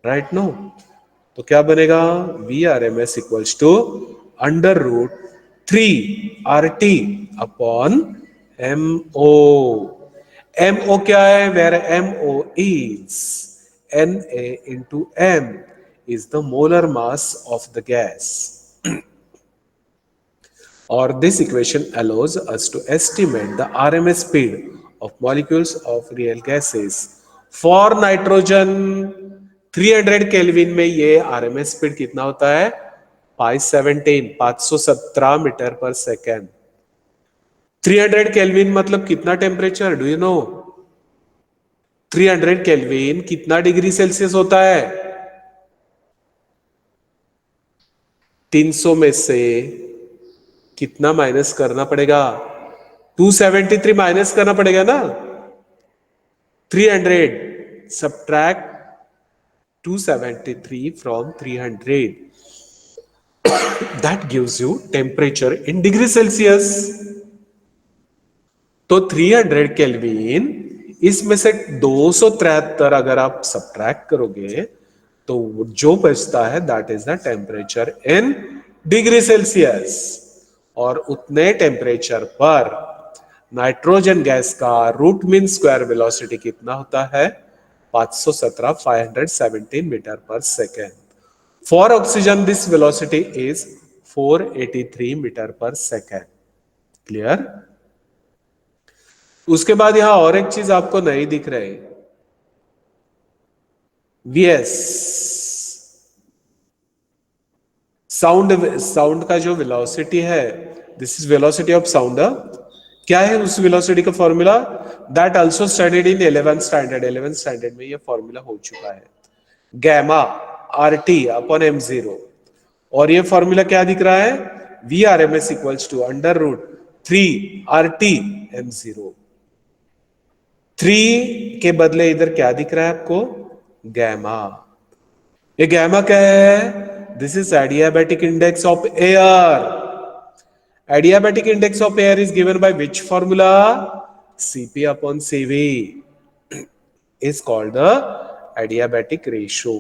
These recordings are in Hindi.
Right no. तो क्या बनेगा, V R M S equals to under root 3 RT upon MO। MO क्या है, where MO is Na into M is the molar mass of the gas. Or this equation allows us to estimate the RMS speed of molecules of real gases. For nitrogen 300 kelvin में ये RMS स्पीड कितना होता है, 517 मीटर पर सेकेंड। 300 केल्विन मतलब कितना temperature, do you know? 300 kelvin कितना डिग्री सेल्सियस होता है? 300 में से कितना माइनस करना पड़ेगा, 273 माइनस करना पड़ेगा ना। 300 subtract 273 from 300, that gives you temperature in degree Celsius. तो 300 केल्विन, इसमें से 273 अगर आप सब्ट्रैक्ट करोगे तो जो बचता है that is the temperature in degree Celsius. और उतने टेम्परेचर पर नाइट्रोजन गैस का रूट मीन स्क्वायर वेलोसिटी कितना होता है, 517 metre per second. For oxygen this velocity is 483 metre per second. Clear? उसके बाद यहां और एक चीज आपको नहीं दिख रहे, वीएस, साउंड का जो वेलोसिटी है, this is velocity of sound. क्या है उस वेलोसिटी का formula, that also studied in 11th standard. 11th standard में ये फॉर्मूला हो चुका है, गैमा RT अपॉन M0। और ये फॉर्मूला क्या दिख रहा है, VRMS equals to under root 3RT M0। 3 के बदले इधर क्या दिख रहा है आपको, गैमा। ये गैमा क्या है, this is adiabatic index of air. Adiabatic index of air is given by which formula, Cp upon Cv is called the adiabatic ratio.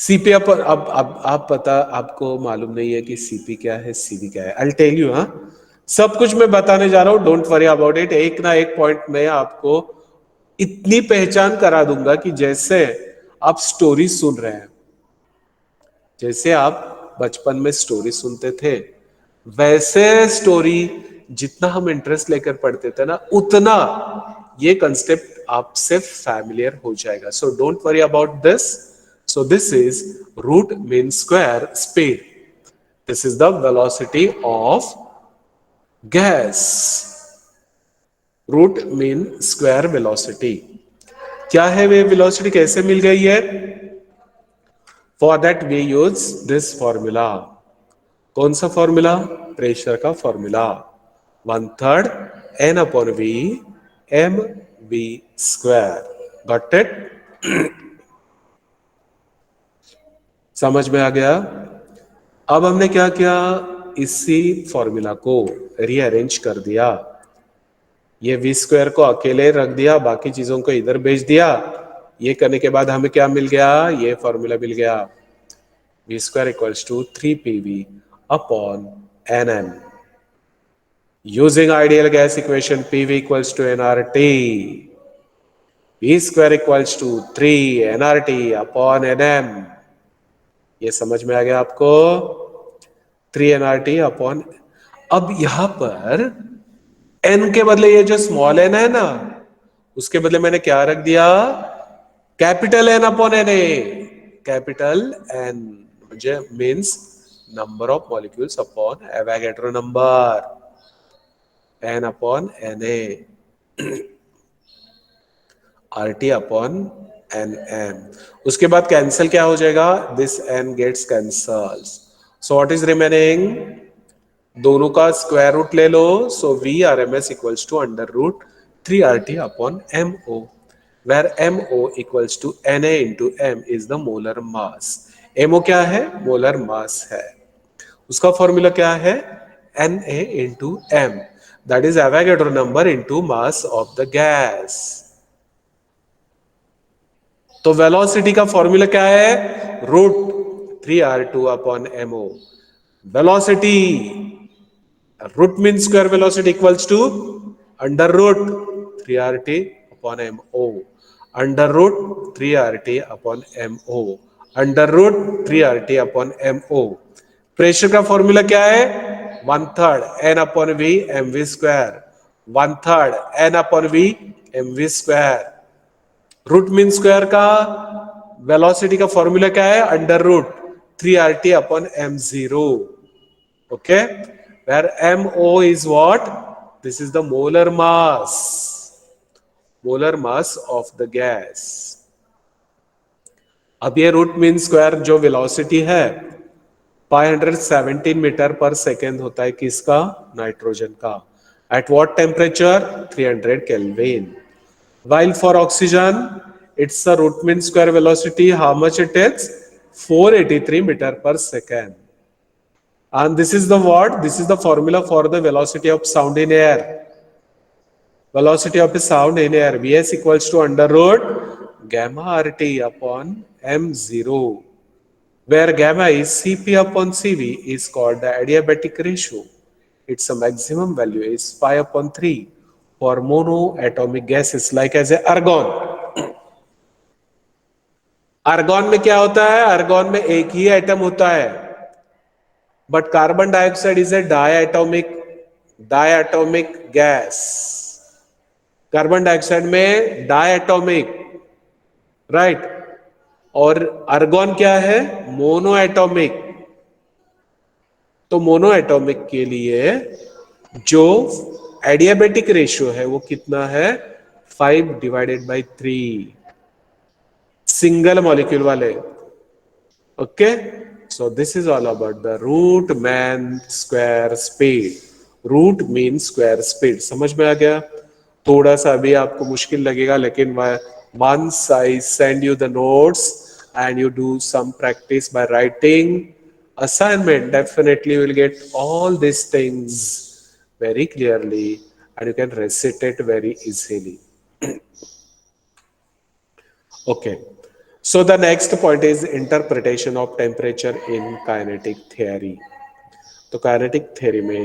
Cp upon, अब आप पता, आपको मालूम नहीं है कि Cp क्या है, Cv क्या है। I'll tell you, हाँ, सब कुछ मैं बताने जा रहा हूं, डोंट वरी अबाउट इट। एक ना एक पॉइंट में आपको इतनी पहचान करा दूंगा कि जैसे आप स्टोरी सुन रहे हैं, जैसे आप बचपन में स्टोरी सुनते थे, वैसे स्टोरी जितना हम इंटरेस्ट लेकर पढ़ते थे ना, उतना ये कंसेप्ट आपसे फैमिलियर हो जाएगा। So don't worry about this. So this is root mean square speed, this is the velocity of gas, root mean square velocity. क्या है वे वेलोसिटी, कैसे मिल गई है? For that we use this formula. कौन सा फॉर्मूला, प्रेशर का formula, 1/3 N upon V mv square. Got it? समझ में आ गया? अब हमने क्या किया, इसी फॉर्मूला को रीअरेंज कर दिया, ये V स्क्वायर को अकेले रख दिया, बाकी चीजों को इधर भेज दिया। ये करने के बाद हमें क्या मिल गया, ये फॉर्मूला मिल गया, V square equals to 3PV upon NM। Using ideal gas equation, PV equals to nRT, V square equals to 3 nRT upon Nm। ये समझ में आ गया आपको, 3 nRT अपॉन। अब यहां पर n के बदले ये जो स्मॉल n है ना, उसके बदले मैंने क्या रख दिया, capital N upon Na। Capital N म्हणजे means number of molecules upon Avogadro number, N upon Na, RT upon Nm। उसके बाद कैंसिल क्या हो जाएगा, this N gets cancels. So what is remaining, दोनों का स्क्वायर रूट ले लो। So VRMS equals to under root 3RT upon MO, where MO equals to Na into M is the molar mass. MO क्या है, मोलर मास है। उसका फॉर्मूला क्या है, Na into M, that is Avogadro number into mass of the gas. तो वेलोसिटी का फॉर्मूला क्या है? √3r2/mo. Velocity, root mean square velocity equals to √3rt/mo. √3rt/mo. √3rt/mo. Pressure का फॉर्मूला क्या है? 1/3 n/v/mv². 1/3 n/v/mv². Root mean square का वेलोसिटी का फॉर्मूला क्या है? √3rt/m0. Okay, where mo is what? This is the molar mass of the gas. अब ये रूट मीन स्क्वायर जो वेलोसिटी है 517 मीटर पर सेकेंड होता है किसका? नाइट्रोजन का. At what temperature? 300 kelvin. While for oxygen, it's a root mean square velocity. How much it is? 483 meter per second. And this is the what? This is the formula for the velocity of sound in air. Velocity of the sound in air. Vs equals to under root gamma RT upon m0. Where gamma is Cp upon Cv is called the adiabatic ratio. Its maximum value is 5/3 for monoatomic gases like as a argon. Argon में क्या होता है? आर्गॉन में एक ही एटम होता है, but carbon dioxide is a diatomic gas. Carbon dioxide में डायएटॉमिक, राइट. और आर्गॉन क्या है? मोनोएटॉमिक. तो मोनोएटॉमिक के लिए जो एडियाबेटिक रेशियो है वो कितना है? 5/3. सिंगल मॉलिक्यूल वाले. Okay, so this is all about the root mean square speed. Root mean square speed समझ में आ गया? थोड़ा सा अभी आपको मुश्किल लगेगा, लेकिन once I send you the notes and you do some practice by writing assignment, definitely you will get all these things very clearly and you can recite it very easily. Okay, so the next point is interpretation of temperature in kinetic theory. तो काइनेटिक थ्योरी में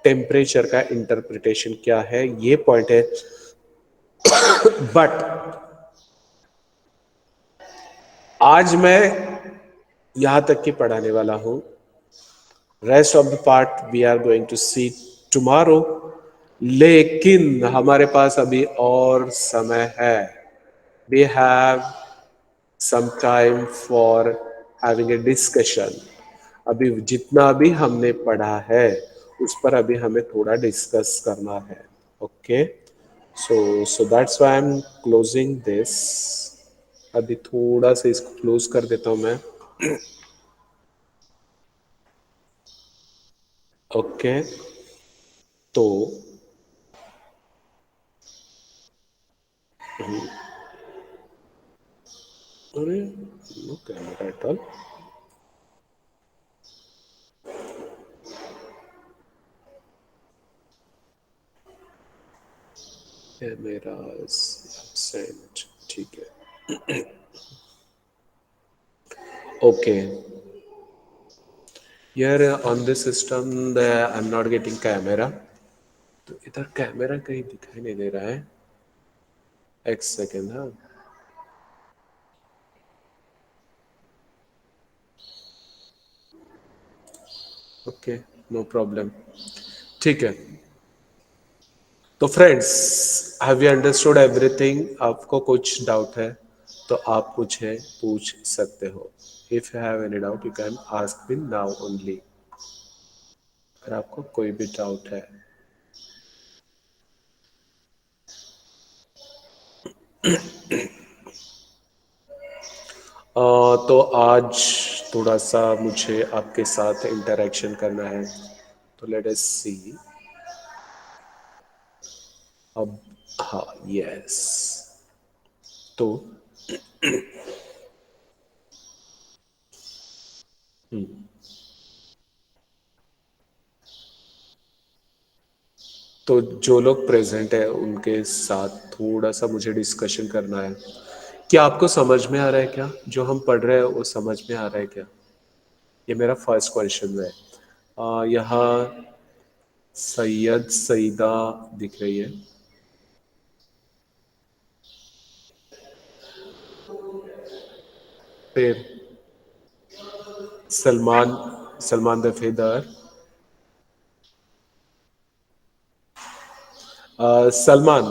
टेम्परेचर का इंटरप्रिटेशन क्या है, ये पॉइंट है. बट आज मैं यहां तक की पढ़ाने वाला हूं. Rest of the part we are going to see tomorrow. लेकिन हमारे पास अभी और समय है. We have some time for having a discussion. अभी जितना भी हमने पढ़ा है उस पर अभी हमें थोड़ा डिस्कस करना है. Okay, so that's why I'm closing this. अभी थोड़ा सा इसको क्लोज कर देता हूं मैं. ओके, तो अरे no camera at all. Camera absent, ठीक है. Okay, here on this system I'm not getting camera. तो इधर कैमरा कहीं दिखाई नहीं दे रहा है. एक सेकेंड. हाँ, ओके, नो प्रॉब्लम. ठीक है. तो friends, have you understood everything? आपको कुछ डाउट है तो आप पूछ सकते हो. If you have any doubt you can ask me now only. अगर आपको कोई भी डाउट है. तो आज थोड़ा सा मुझे आपके साथ इंटरेक्शन करना है. तो लेट अस सी. अब हाँ, यस. तो तो जो लोग प्रेजेंट है उनके साथ थोड़ा सा मुझे डिस्कशन करना है क्या आपको समझ में आ रहा है क्या? जो हम पढ़ रहे हैं वो समझ में आ रहा है क्या? ये मेरा फर्स्ट क्वेश्चन है। यहाँ सैयद सईदा दिख रही है। फिर Salman, Salman Dafedar, Salman.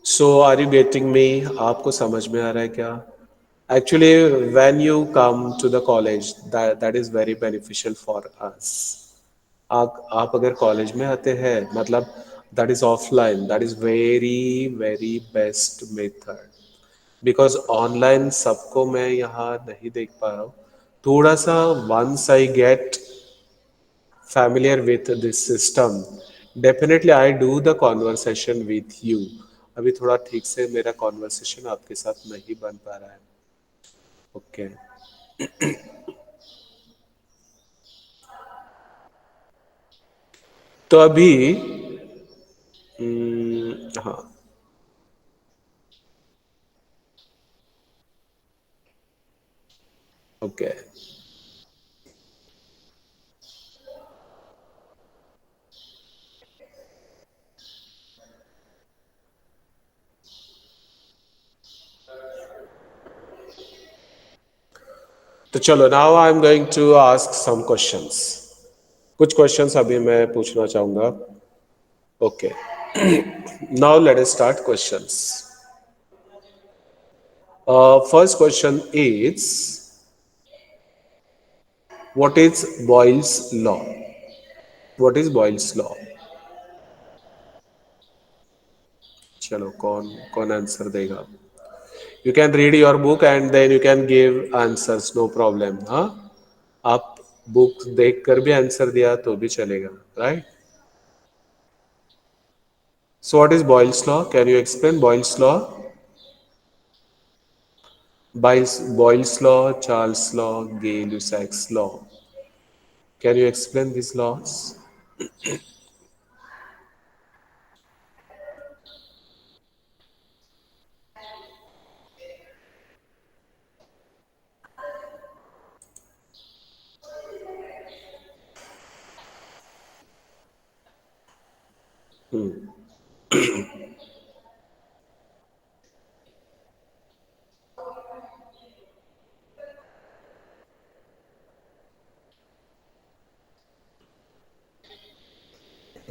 So are you getting me? आपको समझ में आ रहा है क्या? Actually when you come to the college, that is very beneficial for us. आप अगर कॉलेज में आते हैं, मतलब that is offline, that is very very best method. Because online सबको मैं यहाँ नहीं देख पा रहा हूँ। थोड़ा सा once I get familiar with this system, definitely I do the conversation with you. अभी थोड़ा ठीक से मेरा कॉन्वर्सेशन आपके साथ नहीं बन पा रहा है। Okay okay. तो अभी हाँ, ओके okay. तो चलो, now I am going to ask some questions. कुछ क्वेश्चंस अभी मैं पूछना चाहूंगा। Okay, now let us start questions. First question is, what is Boyle's law? What is Boyle's law? चलो, कौन कौन आंसर देगा? You can read your book and then you can give answers, no problem. हाँ, आप बुक देख कर भी आंसर दिया तो भी चलेगा, right? So what is Boyle's law? Can you explain Boyle's law? Boyle's law, Charles' law, Gay-Lussac's law. Can you explain these laws?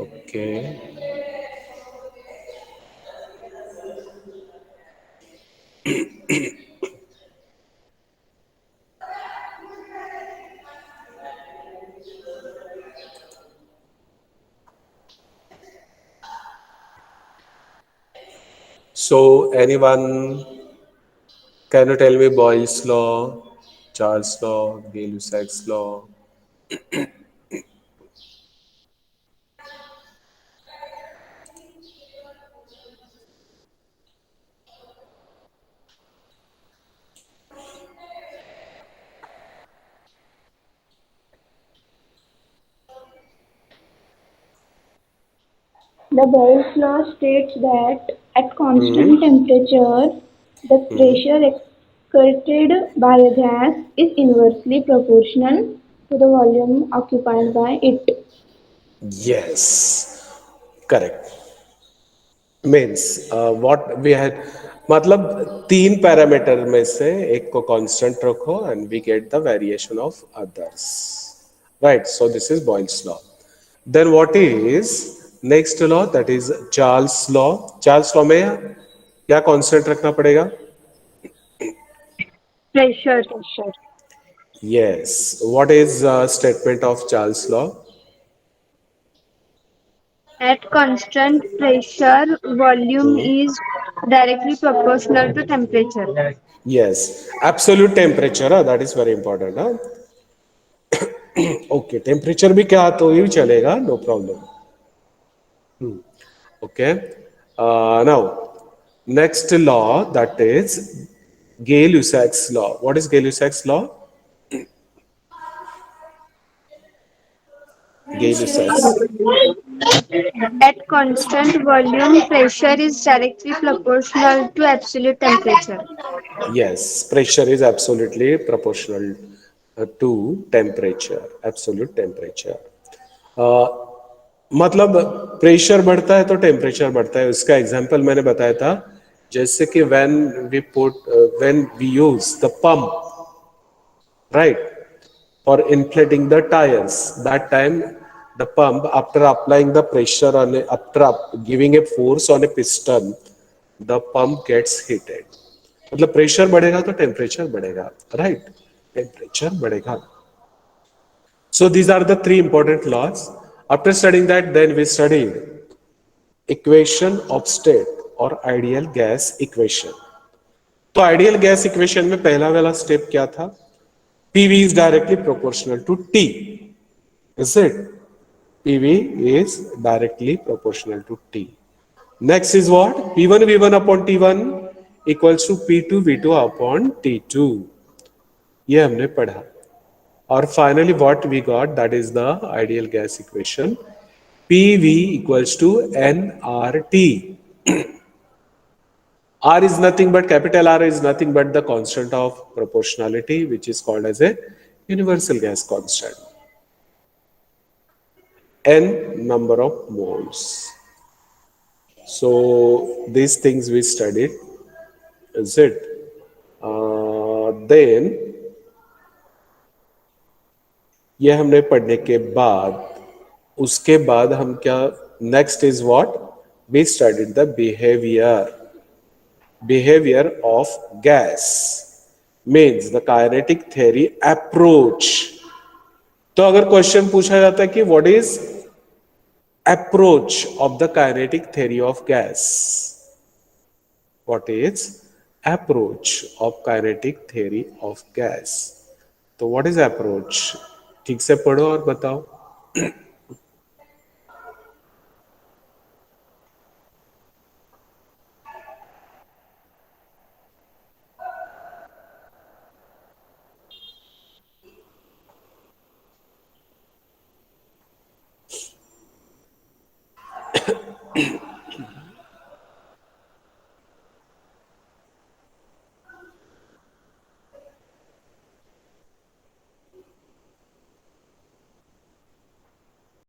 Okay. So, anyone, can you tell me Boyle's law, Charles' law, Gay-Lussac's law? The Boyle's law states that at constant temperature, the pressure exerted by a gas is inversely proportional to the volume occupied by it. Yes, correct. Means what we had, मतलब तीन पैरामीटर में से एक को कांस्टेंट रखो and we get the variation of others, right? So this is Boyle's law. Then what is next law? That is Charles law. Charles law में क्या कांस्टेंट रखना पड़ेगा? Pressure. Yes, what is statement of Charles law? At constant pressure, volume is directly proportional to temperature. Yes, absolute temperature, that is very important. Okay, temperature भी क्या तो ही चलेगा, no problem. Okay. Now, next law, that is Gay-Lussac's law. What is Gay-Lussac's law? Gay-Lussac. At constant volume, pressure is directly proportional to absolute temperature. Yes, pressure is absolutely proportional to temperature, absolute temperature. Uh, मतलब प्रेशर बढ़ता है तो टेम्परेचर बढ़ता है. उसका एग्जांपल मैंने बताया था, जैसे कि when we use the pump, right, for inflating the tires, that time the pump, after applying the pressure on giving a force on a piston, the pump gets heated. मतलब प्रेशर बढ़ेगा तो टेम्परेचर बढ़ेगा, राइट, टेम्परेचर बढ़ेगा. So these are the three important laws. After studying that, then we studied equation of state or ideal gas equation. तो आइडियल गैस इक्वेशन में पहला वाला स्टेप क्या था? PV is directly proportional to T. Is it? PV is directly proportional to T. Next is what? P1 V1 upon T1 equals to P2 V2 upon T2. ये हमने पढ़ा. और finally what we got, that is the ideal gas equation. PV equals to nRT. R is nothing but, capital R is nothing but the constant of proportionality, which is called as a universal gas constant. N number of moles. So these things we studied, is it? Then ये हमने पढ़ने के बाद, उसके बाद हम क्या, next is what? We studied the behavior of gas, means the kinetic theory approach. तो अगर क्वेश्चन पूछा जाता है कि what is approach of the kinetic theory of gas, what is approach of kinetic theory of gas, तो व्हाट इज अप्रोच? ठीक से पढ़ो और बताओ.